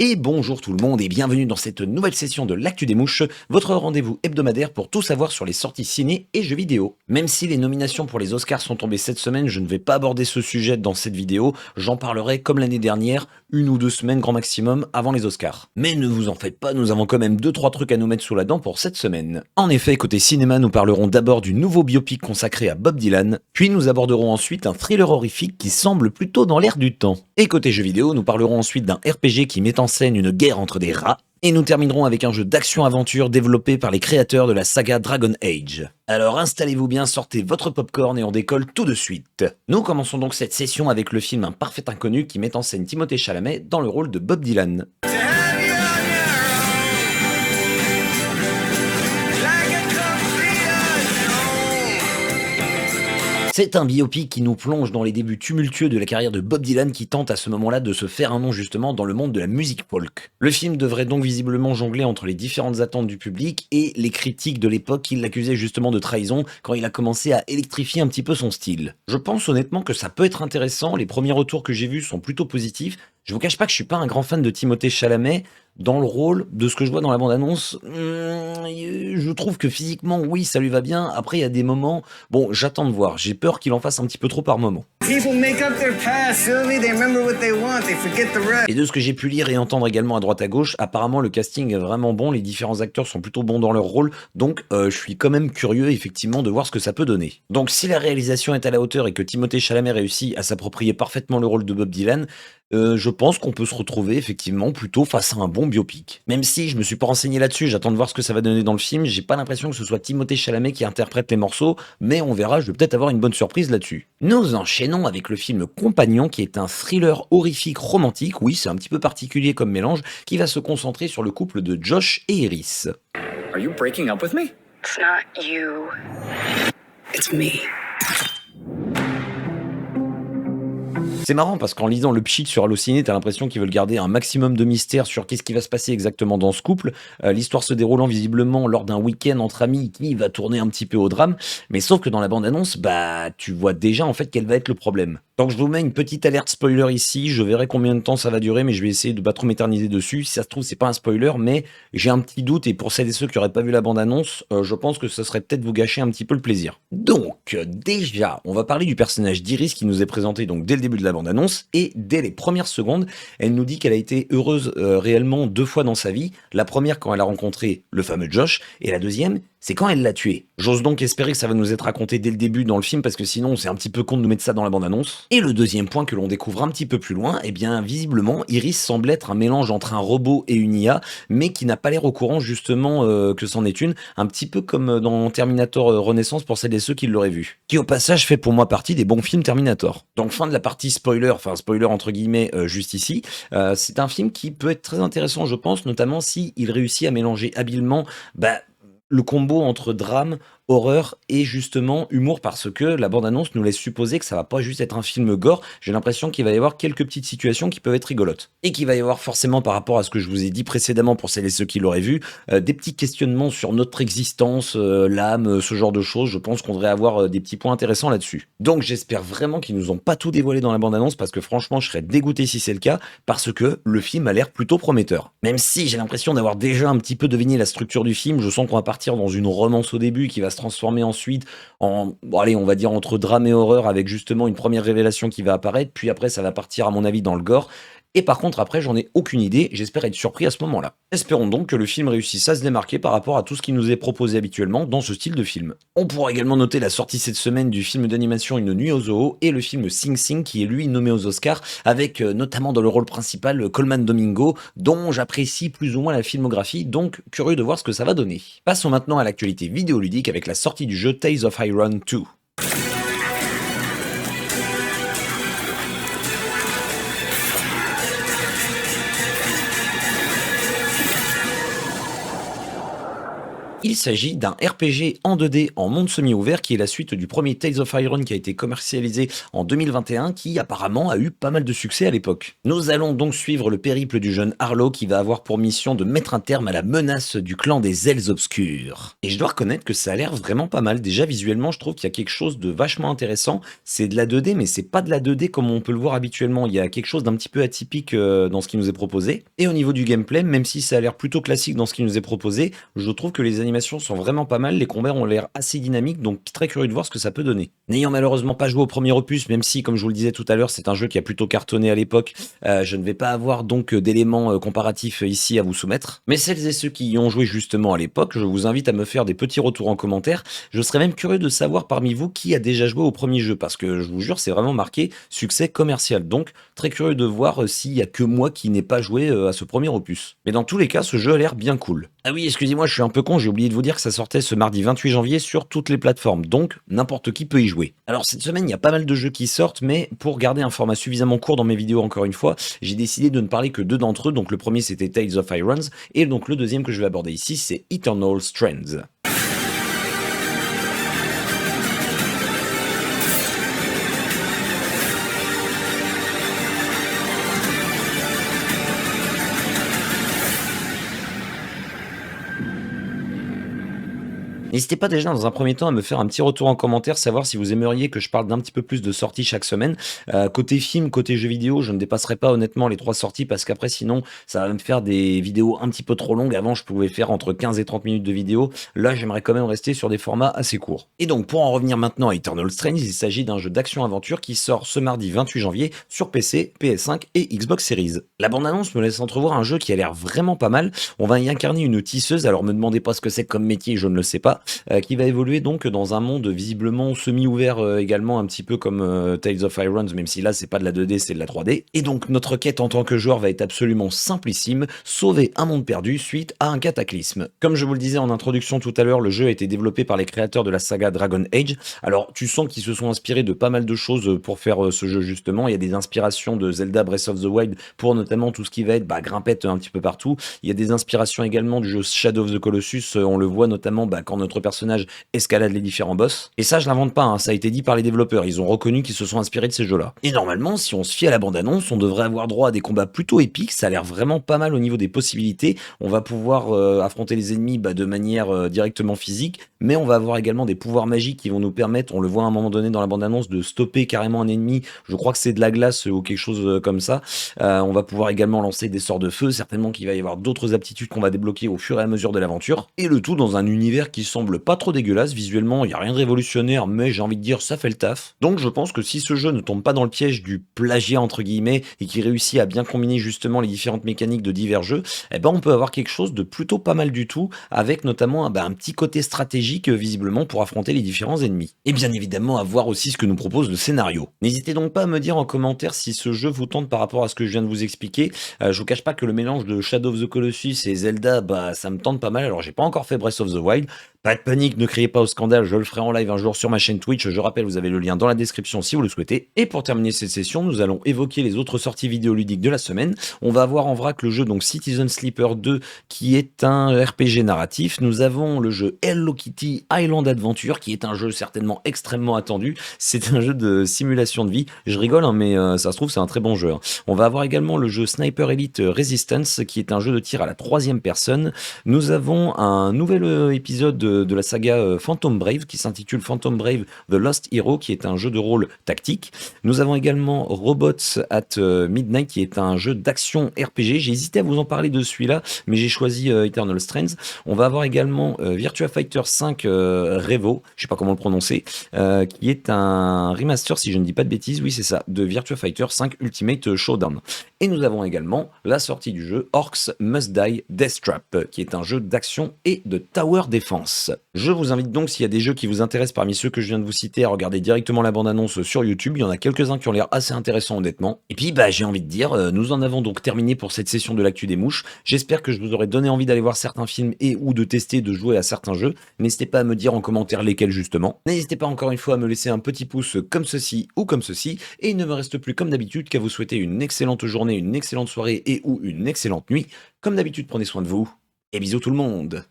Et bonjour tout le monde et bienvenue dans cette nouvelle session de l'Actu des Mouches, votre rendez-vous hebdomadaire pour tout savoir sur les sorties ciné et jeux vidéo. Même si les nominations pour les Oscars sont tombées cette semaine, je ne vais pas aborder ce sujet dans cette vidéo, j'en parlerai comme l'année dernière, 1 ou 2 semaines grand maximum avant les Oscars. Mais ne vous en faites pas, nous avons quand même 2-3 trucs à nous mettre sous la dent pour cette semaine. En effet, côté cinéma, nous parlerons d'abord du nouveau biopic consacré à Bob Dylan, puis nous aborderons ensuite un thriller horrifique qui semble plutôt dans l'air du temps. Et côté jeux vidéo, nous parlerons ensuite d'un RPG qui met en scène une guerre entre des rats, et nous terminerons avec un jeu d'action-aventure développé par les créateurs de la saga Dragon Age. Alors installez-vous bien, sortez votre popcorn et on décolle tout de suite. Nous commençons donc cette session avec le film Un parfait inconnu qui met en scène Timothée Chalamet dans le rôle de Bob Dylan. C'est un biopic qui nous plonge dans les débuts tumultueux de la carrière de Bob Dylan qui tente à ce moment-là de se faire un nom justement dans le monde de la musique folk. Le film devrait donc visiblement jongler entre les différentes attentes du public et les critiques de l'époque qui l'accusaient justement de trahison quand il a commencé à électrifier un petit peu son style. Je pense honnêtement que ça peut être intéressant, les premiers retours que j'ai vus sont plutôt positifs. Je vous cache pas que je suis pas un grand fan de Timothée Chalamet. Dans le rôle, de ce que je vois dans la bande-annonce, je trouve que physiquement, oui, ça lui va bien. Après, il y a des moments, bon, j'attends de voir. J'ai peur qu'il en fasse un petit peu trop par moment. Et de ce que j'ai pu lire et entendre également à droite à gauche, apparemment le casting est vraiment bon, les différents acteurs sont plutôt bons dans leur rôle, donc je suis quand même curieux effectivement de voir ce que ça peut donner. Donc si la réalisation est à la hauteur et que Timothée Chalamet réussit à s'approprier parfaitement le rôle de Bob Dylan, je pense qu'on peut se retrouver effectivement plutôt face à un bon biopic. Même si je me suis pas renseigné là-dessus, j'attends de voir ce que ça va donner dans le film, j'ai pas l'impression que ce soit Timothée Chalamet qui interprète les morceaux, mais on verra, je vais peut-être avoir une bonne surprise là-dessus. Nous enchaînons avec le film Compagnon qui est un thriller horrifique romantique, oui c'est un petit peu particulier comme mélange, qui va se concentrer sur le couple de Josh et Iris. Are you breaking up with me? It's not you. It's me. C'est marrant parce qu'en lisant le pitch sur Allociné, t'as l'impression qu'ils veulent garder un maximum de mystère sur qu'est-ce qui va se passer exactement dans ce couple. L'histoire se déroulant visiblement lors d'un week-end entre amis qui va tourner un petit peu au drame. Mais sauf que dans la bande-annonce, bah tu vois déjà en fait quel va être le problème. Donc je vous mets une petite alerte spoiler ici, je verrai combien de temps ça va durer, mais je vais essayer de pas trop m'éterniser dessus. Si ça se trouve, c'est pas un spoiler, mais j'ai un petit doute, et pour celles et ceux qui auraient pas vu la bande-annonce, je pense que ce serait peut-être vous gâcher un petit peu le plaisir. Donc, déjà, on va parler du personnage d'Iris qui nous est présenté donc dès le début de la bande-annonce, et dès les premières secondes, elle nous dit qu'elle a été heureuse réellement 2 fois dans sa vie. La première quand elle a rencontré le fameux Josh, et la deuxième, c'est quand elle l'a tué. J'ose donc espérer que ça va nous être raconté dès le début dans le film, parce que sinon c'est un petit peu con de nous mettre ça dans la bande-annonce. Et le deuxième point que l'on découvre un petit peu plus loin, eh bien visiblement Iris semble être un mélange entre un robot et une IA, mais qui n'a pas l'air au courant justement que c'en est une, un petit peu comme dans Terminator Renaissance pour celles et ceux qui l'auraient vu. Qui au passage fait pour moi partie des bons films Terminator. Donc fin de la partie spoiler, enfin spoiler entre guillemets juste ici, c'est un film qui peut être très intéressant je pense, notamment si il réussit à mélanger habilement le combo entre drame, horreur et justement humour, parce que la bande-annonce nous laisse supposer que ça va pas juste être un film gore. J'ai l'impression qu'il va y avoir quelques petites situations qui peuvent être rigolotes. Et qu'il va y avoir forcément, par rapport à ce que je vous ai dit précédemment pour celles et ceux qui l'auraient vu, des petits questionnements sur notre existence, l'âme, ce genre de choses. Je pense qu'on devrait avoir des petits points intéressants là-dessus. Donc j'espère vraiment qu'ils nous ont pas tout dévoilé dans la bande-annonce, parce que franchement je serais dégoûté si c'est le cas, parce que le film a l'air plutôt prometteur. Même si j'ai l'impression d'avoir déjà un petit peu deviné la structure du film, je sens qu'on va partir dans une romance au début qui va se transformer ensuite en, bon allez, on va dire entre drame et horreur, avec justement une première révélation qui va apparaître, puis après ça va partir à mon avis dans le gore. Et par contre après j'en ai aucune idée, j'espère être surpris à ce moment-là. Espérons donc que le film réussisse à se démarquer par rapport à tout ce qui nous est proposé habituellement dans ce style de film. On pourra également noter la sortie cette semaine du film d'animation Une nuit au zoo et le film Sing Sing qui est lui nommé aux Oscars, avec notamment dans le rôle principal Colman Domingo, dont j'apprécie plus ou moins la filmographie, donc curieux de voir ce que ça va donner. Passons maintenant à l'actualité vidéoludique avec la sortie du jeu Tales of Iron 2. Il s'agit d'un RPG en 2D en monde semi-ouvert qui est la suite du premier Tales of Iron qui a été commercialisé en 2021 qui apparemment a eu pas mal de succès à l'époque. Nous allons donc suivre le périple du jeune Harlow qui va avoir pour mission de mettre un terme à la menace du clan des Ailes Obscures. Et je dois reconnaître que ça a l'air vraiment pas mal. Déjà visuellement je trouve qu'il y a quelque chose de vachement intéressant. C'est de la 2D mais c'est pas de la 2D comme on peut le voir habituellement. Il y a quelque chose d'un petit peu atypique dans ce qui nous est proposé. Et au niveau du gameplay, même si ça a l'air plutôt classique dans ce qui nous est proposé, je trouve que les animations sont vraiment pas mal, les combats ont l'air assez dynamiques, donc très curieux de voir ce que ça peut donner. N'ayant malheureusement pas joué au premier opus, même si, comme je vous le disais tout à l'heure, c'est un jeu qui a plutôt cartonné à l'époque, je ne vais pas avoir donc d'éléments comparatifs ici à vous soumettre. Mais celles et ceux qui y ont joué justement à l'époque, je vous invite à me faire des petits retours en commentaire. Je serais même curieux de savoir parmi vous qui a déjà joué au premier jeu, parce que je vous jure, c'est vraiment marqué succès commercial. Donc, très curieux de voir s'il y a que moi qui n'ai pas joué à ce premier opus. Mais dans tous les cas, ce jeu a l'air bien cool. Ah oui, excusez-moi, je suis un peu con, j'ai oublié de vous dire que ça sortait ce mardi 28 janvier sur toutes les plateformes, donc n'importe qui peut y jouer. Alors cette semaine, il y a pas mal de jeux qui sortent, mais pour garder un format suffisamment court dans mes vidéos encore une fois, j'ai décidé de ne parler que deux d'entre eux, donc le premier c'était Tales of Irons, et donc le deuxième que je vais aborder ici c'est Eternal Strands. N'hésitez pas déjà dans un premier temps à me faire un petit retour en commentaire, savoir si vous aimeriez que je parle d'un petit peu plus de sorties chaque semaine. Côté film, côté jeux vidéo, je ne dépasserai pas honnêtement les 3 sorties parce qu'après sinon ça va me faire des vidéos un petit peu trop longues. Avant je pouvais faire entre 15 et 30 minutes de vidéo, là j'aimerais quand même rester sur des formats assez courts. Et donc pour en revenir maintenant à Eternal Strange, il s'agit d'un jeu d'action-aventure qui sort ce mardi 28 janvier sur PC, PS5 et Xbox Series. La bande-annonce me laisse entrevoir un jeu qui a l'air vraiment pas mal. On va y incarner une tisseuse, alors me demandez pas ce que c'est comme métier, je ne le sais pas. Qui va évoluer donc dans un monde visiblement semi-ouvert également un petit peu comme Tales of Irons, même si là c'est pas de la 2D, c'est de la 3D. Et donc notre quête en tant que joueur va être absolument simplissime, sauver un monde perdu suite à un cataclysme. Comme je vous le disais en introduction tout à l'heure, le jeu a été développé par les créateurs de la saga Dragon Age. Alors tu sens qu'ils se sont inspirés de pas mal de choses pour faire ce jeu justement. Il y a des inspirations de Zelda Breath of the Wild pour notamment tout ce qui va être grimpette un petit peu partout. Il y a des inspirations également du jeu Shadow of the Colossus, on le voit notamment quand notre personnage escalade les différents boss. Et ça, je l'invente pas, hein, ça a été dit par les développeurs. Ils ont reconnu qu'ils se sont inspirés de ces jeux-là. Et normalement, si on se fie à la bande-annonce, on devrait avoir droit à des combats plutôt épiques. Ça a l'air vraiment pas mal au niveau des possibilités. On va pouvoir affronter les ennemis de manière directement physique, mais on va avoir également des pouvoirs magiques qui vont nous permettre, on le voit à un moment donné dans la bande-annonce, de stopper carrément un ennemi. Je crois que c'est de la glace ou quelque chose comme ça. On va pouvoir également lancer des sorts de feu. Certainement qu'il va y avoir d'autres aptitudes qu'on va débloquer au fur et à mesure de l'aventure. Et le tout dans un univers qui semble pas trop dégueulasse, visuellement il n'y a rien de révolutionnaire, mais j'ai envie de dire ça fait le taf. Donc je pense que si ce jeu ne tombe pas dans le piège du plagiat entre guillemets et qui réussit à bien combiner justement les différentes mécaniques de divers jeux, on peut avoir quelque chose de plutôt pas mal du tout, avec notamment un petit côté stratégique visiblement pour affronter les différents ennemis. Et bien évidemment à voir aussi ce que nous propose le scénario. N'hésitez donc pas à me dire en commentaire si ce jeu vous tente par rapport à ce que je viens de vous expliquer. Je vous cache pas que le mélange de Shadow of the Colossus et Zelda, ça me tente pas mal. Alors j'ai pas encore fait Breath of the Wild. Pas de panique, ne criez pas au scandale, je le ferai en live un jour sur ma chaîne Twitch, je rappelle, vous avez le lien dans la description si vous le souhaitez. Et pour terminer cette session, nous allons évoquer les autres sorties vidéoludiques de la semaine. On va avoir en vrac le jeu donc Citizen Sleeper 2, qui est un RPG narratif. Nous avons le jeu Hello Kitty Island Adventure, qui est un jeu certainement extrêmement attendu. C'est un jeu de simulation de vie. Je rigole, hein, mais ça se trouve, c'est un très bon jeu. Hein. On va avoir également le jeu Sniper Elite Resistance, qui est un jeu de tir à la 3e personne. Nous avons un nouvel épisode de la saga Phantom Brave qui s'intitule Phantom Brave The Lost Hero, qui est un jeu de rôle tactique. Nous avons également Robots at Midnight, qui est un jeu d'action RPG. J'ai hésité à vous en parler de celui-là, mais j'ai choisi Eternal Strands. On va avoir également Virtua Fighter 5 Revo, je sais pas comment le prononcer, qui est un remaster, si je ne dis pas de bêtises, oui c'est ça, de Virtua Fighter 5 Ultimate Showdown. Et nous avons également la sortie du jeu Orcs Must Die Death Trap, qui est un jeu d'action et de tower defense. Je vous invite donc, s'il y a des jeux qui vous intéressent parmi ceux que je viens de vous citer, à regarder directement la bande-annonce sur YouTube. Il y en a quelques-uns qui ont l'air assez intéressants honnêtement. Et puis j'ai envie de dire, nous en avons donc terminé pour cette session de l'actu des mouches. J'espère que je vous aurai donné envie d'aller voir certains films et ou de tester, de jouer à certains jeux. N'hésitez pas à me dire en commentaire lesquels justement. N'hésitez pas encore une fois à me laisser un petit pouce comme ceci ou comme ceci. Et il ne me reste plus comme d'habitude qu'à vous souhaiter une excellente journée, une excellente soirée et ou une excellente nuit. Comme d'habitude, prenez soin de vous et bisous tout le monde.